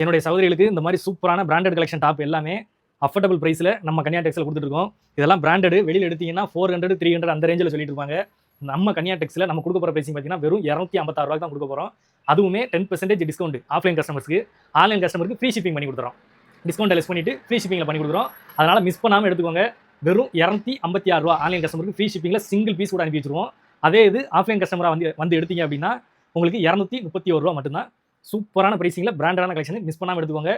என்னுடைய சகோதரிகளுக்கு இந்த மாதிரி சூப்பரான பிராண்டட் கலெக்ஷன் டாப் எல்லாமே அஃபோர்டபுள் பிரைஸில் நம்ம கன்யா டெக்ஸில் கொடுத்துருக்கோம். இதெல்லாம் பிராண்டடு வெளியில் எடுத்தீங்கன்னா 400 300 அந்த ரேஞ்சில் சொல்லிட்டு இருப்பாங்க. நம்ம கன்யா டெக்ஸில் நம்ம கொடுக்க போகிற பிரைசிங் பார்த்தீங்கன்னா வெறும் 256 ரூபாய்க்கு தான் கொடுக்க போகிறோம். அதுவுமே 10% டிஸ்கவுண்ட் ஆஃப்லைன் கஸ்டமர்ஸ்க்கு. ஆன்லைன் கஸ்டமருக்கு ஃப்ரீ ஷிப்பிங் பண்ணி கொடுத்துறோம். டிஸ்கவுண்ட் லெஸ் பண்ணிட்டு ஃப்ரீ ஷிப்பிங்கில் பண்ணி கொடுக்குறோம். அதனால் மிஸ் பண்ணாமல் எடுத்துக்கோங்க. வெறும் 256 ரூபா ஆன்லைன் கஸ்டமருக்கு ஃப்ரீ ஷிப்பிங்கில் சிங்கிள் பீஸ் கூட அனுப்பி வச்சுருவோம். அதே இது ஆஃப்லைன் கஸ்டமராக வந்து எடுத்தீங்க அப்படின்னா உங்களுக்கு 231 ரூபா மட்டும்தான். சூப்பரான பிரைசிங்கில் பிராண்டடான கலெக்ஷன் மிஸ் பண்ணாமல் எடுத்துக்கோங்க.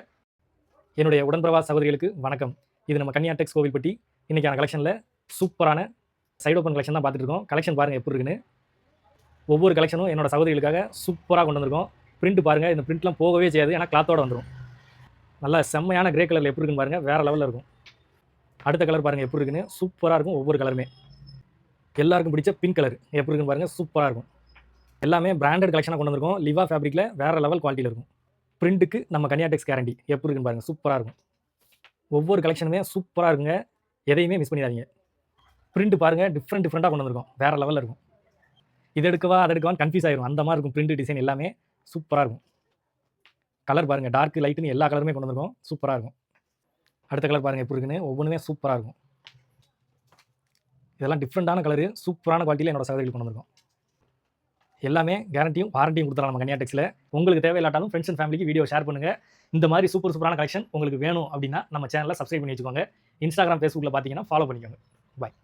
என்னுடைய உடன்பிரவா சகோதரிகளுக்கு வணக்கம். இது நம்ம கன்யா டெக்ஸ் கோவில்பட்டி. இன்றைக்கான கலெக்ஷனில் சூப்பரான சைட் ஓப்பன் கலெக்ஷன் தான் பார்த்துட்டு இருக்கோம். கலெக்ஷன் பாருங்கள் எப்படி இருக்குன்னு. ஒவ்வொரு கலெக்ஷனும் என்னோட சகோதரிகளுக்காக சூப்பராக கொண்டு வந்திருக்கோம். பிரிண்ட் பாருங்கள், இந்த பிரிண்ட்லாம் போகவே செய்யாது, ஏன்னா கிளாத்தோட வந்துடும். நல்லா செம்மையான கிரே கலரில் எப்படி இருக்குன்னு பாருங்கள், வேறு லெவலில் இருக்கும். அடுத்த கலர் பாருங்கள் எப்படி இருக்குன்னு, சூப்பராக இருக்கும். ஒவ்வொரு கலருமே எல்லாருக்கும் பிடிச்ச பிங்க் கலர் எப்படி இருக்குன்னு பாருங்கள், சூப்பராக இருக்கும். எல்லாமே பிராண்டட் கலெக்ஷனாக கொண்டு வந்திருக்கோம். லிவா ஃபேப்ரிக்கில் வேறு லெவல் குவாலிட்டியில் இருக்கும். பிரிண்ட்டுக்கு நம்ம கன்யா டெக்ஸ் கேரண்டி எப்படி இருக்குன்னு பாருங்கள், சூப்பராக இருக்கும். ஒவ்வொரு கலெக்ஷனுமே சூப்பராக இருக்குங்க, எதையுமே மிஸ் பண்ணிடாதீங்க. பிரிண்ட் பாருங்கள், டிஃப்ரெண்ட்டாக கொண்டு வந்திருக்கோம், வேறு லெவலில் இருக்கும். இது எடுக்கவா அதை எடுக்கவான்னு கன்ஃபியூஸ் ஆகிடும், அந்த மாதிரி இருக்கும். பிரிண்ட் டிசைன் எல்லாமே சூப்பராக இருக்கும். கலர் பாருங்கள், டார்க் லைட்டுன்னு எல்லா கலருமே கொண்டு வந்திருக்கோம், சூப்பராக இருக்கும். அடுத்த கலர் பாருங்கள் எப்படி இருக்குன்னு, ஒவ்வொன்றுமே சூப்பராக இருக்கும். இதெல்லாம் டிஃப்ரெண்ட்டான கலரு, சூப்பரான குவாலிட்டியில் என்னோட சகோதரிகள் கொண்டு வந்திருக்கோம். எல்லாமே கேரண்டியும் வாரண்டியும் கொடுத்துடலாம் நம்ம கன்யா டெக்ஸில். உங்களுக்கு தேவையில்லாட்டாலும் ஃப்ரெண்ட்ஸ் அண்ட் ஃபேமிலிக்கு வீடியோ ஷேர் பண்ணுங்கள். இந்த மாதிரி சூப்பரான கலெக்ஷன் உங்களுக்கு வேணும் அப்படின்னா நம்ம சேனலை சப்ஸ்கிரைப் பண்ணி வச்சுக்கோங்க. இன்ஸ்டாகிராம், ஃபேஸ்புக்கில் பார்த்தீங்கன்னா ஃபாலோ பண்ணிக்கோங்க. பாய்.